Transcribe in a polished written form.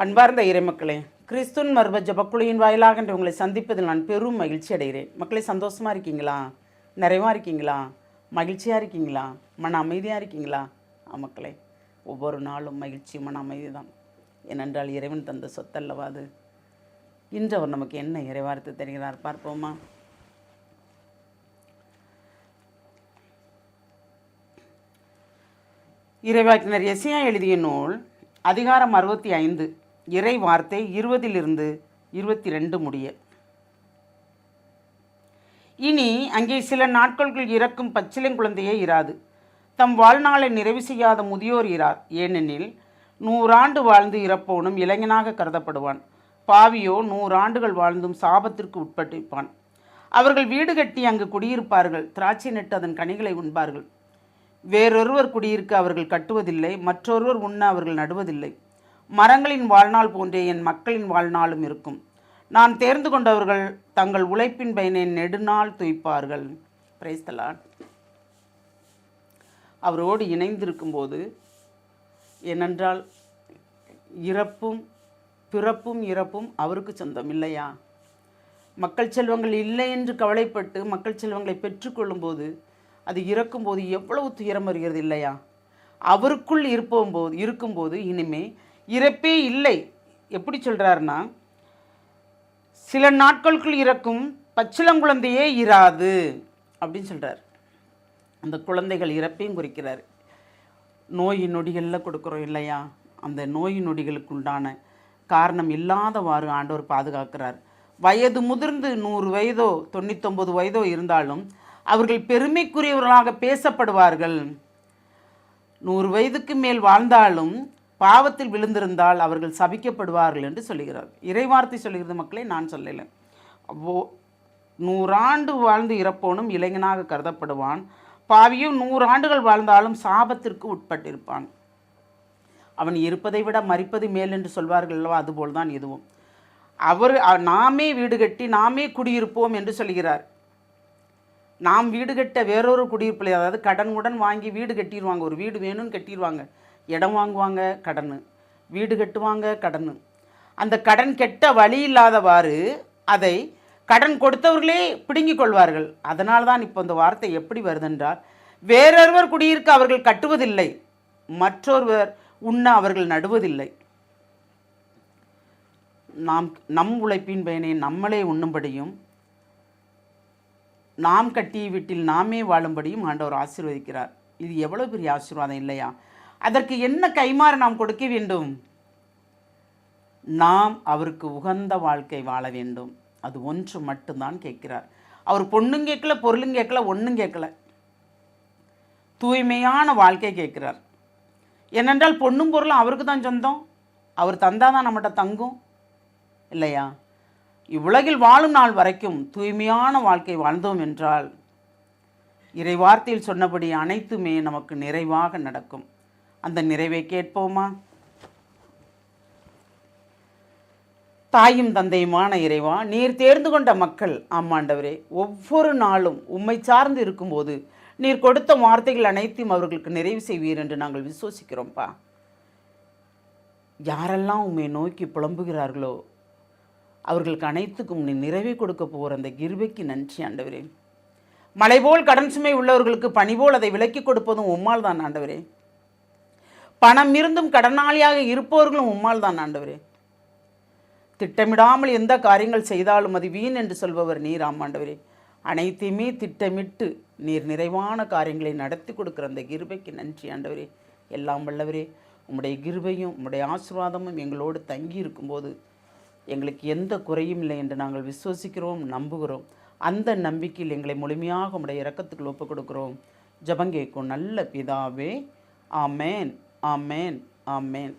அன்பார்ந்த இறைமக்களே, கிறிஸ்துவின் மர்ம ஜபக்குழியின் வாயிலாக என்று உங்களை சந்திப்பதில் நான் பெரும் மகிழ்ச்சி அடைகிறேன். மக்களே, சந்தோஷமாக இருக்கீங்களா? நிறைவாக இருக்கீங்களா? மகிழ்ச்சியாக இருக்கீங்களா? மன அமைதியாக இருக்கீங்களா? மக்களே, ஒவ்வொரு நாளும் மகிழ்ச்சி மன அமைதி தான். ஏனென்றால் இறைவன் தந்த சொத்தல்லவா அது. இன்று அவர் நமக்கு என்ன இறைவார்த்தை தருகிறார் பார்ப்போமா? இறைவாக்கினர் எசையா எழுதிய நூல் அதிகாரம் 65, இறை வார்த்தை 20-22 முடிய. இனி அங்கே சில நாட்களுக்குள் இறக்கும் பச்சிலங்குழந்தையே இராது. தம் வாழ்நாளை நிறைவு செய்யாத முதியோர் இரார். ஏனெனில் 100 ஆண்டு வாழ்ந்து இறப்போனும் இளைஞனாக கருதப்படுவான். பாவியோ 100 ஆண்டுகள் வாழ்ந்தும் சாபத்திற்கு உட்பட்டிருப்பான். அவர்கள் வீடு கட்டி அங்கு குடியிருப்பார்கள். திராட்சை நட்டு அதன் கனிகளை உண்பார்கள். வேறொருவர் குடியிருக்க அவர்கள் கட்டுவதில்லை, மற்றொருவர் உண்ண அவர்கள் நடுவதில்லை. மரங்களின் வாழ்நாள் போன்றே என் மக்களின் வாழ்நாளும் இருக்கும். நான் தேர்ந்து கொண்டவர்கள் தங்கள் உழைப்பின் பயனை நெடுநாள் துய்ப்பார்கள். Praise the Lord. அவரோடு இணைந்திருக்கும்போது, ஏனென்றால் இறப்பும் பிறப்பும் இறப்பும் அவருக்கு சொந்தம் இல்லையா? மக்கள் செல்வங்கள் இல்லை என்று கவலைப்பட்டு மக்கள் செல்வங்களை பெற்றுக்கொள்ளும்போது அது இறக்கும்போது எவ்வளவு துயரம் வருகிறது இல்லையா? அவருக்குள் இருக்கும்போது இனிமே இறப்பே இல்லை. எப்படி சொல்கிறாருன்னா, சில நாட்களுக்குள் இறக்கும் பச்சிலங்குழந்தையே இராது அப்படின்னு சொல்கிறார். அந்த குழந்தைகள் இறப்பையும் குறிக்கிறார். நோய் நொடிகளில் கொடுக்குறோம் இல்லையா? அந்த நோய் நொடிகளுக்கு உண்டான காரணம் இல்லாதவாறு ஆண்டவர் பாதுகாக்கிறார். வயது முதிர்ந்து 100 வயதோ 99 வயதோ இருந்தாலும் அவர்கள் பெருமைக்குரியவர்களாக பேசப்படுவார்கள். 100 வயதுக்கு மேல் வாழ்ந்தாலும் பாவத்தில் விழுந்திருந்தால் அவர்கள் சபிக்கப்படுவார்கள் என்று சொல்லுகிறார். இறைவார்த்தை சொல்லுகிறது மக்களே, நான் சொல்லலை. 100 ஆண்டு வாழ்ந்து இறப்போனும் இளைஞனாக கருதப்படுவான். பாவியும் 100 ஆண்டுகள் வாழ்ந்தாலும் சாபத்திற்கு உட்பட்டிருப்பான். அவன் இருப்பதை விட மரிப்பது மேல் என்று சொல்வார்கள் அல்லவா? அதுபோல் தான் இதுவும். நாமே வீடு கட்டி நாமே குடியிருப்போம் என்று சொல்கிறார். நாம் வீடு கட்ட வேறொரு குடியிருப்பில், அதாவது கடன் உடன் வாங்கி வீடு கட்டிடுவாங்க. ஒரு வீடு வேணும்னு கட்டிடுவாங்க. இடம் வாங்குவாங்க, கடன். வீடு கட்டுவாங்க, கடன். அந்த கடன் கெட்ட வழி இல்லாதவாறு அதை கடன் கொடுத்தவர்களே பிடுங்கிக் கொள்வார்கள். அதனால தான் இப்போ இந்த வார்த்தை எப்படி வருதென்றால், வேறொருவர் குடியிருக்க அவர்கள் கட்டுவதில்லை, மற்றொருவர் உண்ண அவர்கள் நடுவதில்லை. நம் உழைப்பின் பயனை நம்மளே உண்ணும்படியும் நாம் கட்டிய வீட்டில் நாமே வாழும்படியும் ஆண்டவர் ஆசீர்வதிக்கிறார். இது எவ்வளோ பெரிய ஆசீர்வாதம் இல்லையா? அதற்கு என்ன கைமாறு நாம் கொடுக்க வேண்டும்? நாம் அவருக்கு உகந்த வாழ்க்கை வாழ வேண்டும். அது ஒன்று மட்டும்தான் கேட்கிறார். அவர் பொண்ணும் கேட்கல, பொருளும் கேட்கல, ஒன்றும் கேட்கல. தூய்மையான வாழ்க்கை கேட்கிறார். ஏனென்றால் பொண்ணும் பொருளும் அவருக்கு தான் சொந்தம். அவர் தந்தாதான் நம்மகிட்ட தங்கும் இல்லையா? இவ்வுலகில் வாழும் நாள் வரைக்கும் தூய்மையான வாழ்க்கை வாழ்ந்தோம் என்றால் இறைவார்த்தையில் சொன்னபடி அனைத்துமே நமக்கு நிறைவாக நடக்கும். அந்த நிறைவை கேட்போமா? தாயும் தந்தையுமான இறைவா, நீர் தேர்ந்து கொண்ட மக்கள் ஆமாண்டவரே, ஒவ்வொரு நாளும் உம்மை சார்ந்து இருக்கும்போது நீர் கொடுத்த வார்த்தைகள் அனைத்தையும் அவர்களுக்கு நிறைவு செய்வீர் என்று நாங்கள் விசுவசிக்கிறோம்ப்பா. யாரெல்லாம் உம்மை நோக்கி புலம்புகிறார்களோ அவர்களுக்கு அனைத்துக்கும் நீ நிறைவே கொடுக்க போகிற அந்த கிருபைக்கு நன்றி ஆண்டவரே. மலை போல் கடன் சுமை உள்ளவர்களுக்கு பனி போல் அதை விலக்கி கொடுப்பதும் உம்மால் தான் ஆண்டவரே. பணம் இருந்தும் கடனாளியாக இருப்பவர்களும் உம்மால் தான் ஆண்டவரே. திட்டமிடாமல் எந்த காரியங்கள் செய்தாலும் அது வீண் என்று சொல்பவர் நீர் ஆமாண்டவரே. அனைத்தையுமே திட்டமிட்டு நீர் நிறைவான காரியங்களை நடத்தி கொடுக்குற அந்த கிருபைக்கு நன்றி ஆண்டவரே. எல்லாம் வல்லவரே, உம்முடைய கிருபையும் உம்முடைய ஆசீர்வாதமும் எங்களோடு தங்கி இருக்கும்போது எங்களுக்கு எந்த குறையும் இல்லை என்று நாங்கள் விசுவசிக்கிறோம், நம்புகிறோம். அந்த நம்பிக்கையில் எங்களை முழுமையாக உம்முடைய இரக்கத்துக்கு ஒப்புக் கொடுக்கிறோம். ஜெபம் கேட்கும் நல்ல பிதாவே. ஆமேன், ஆமேன், ஆமேன்.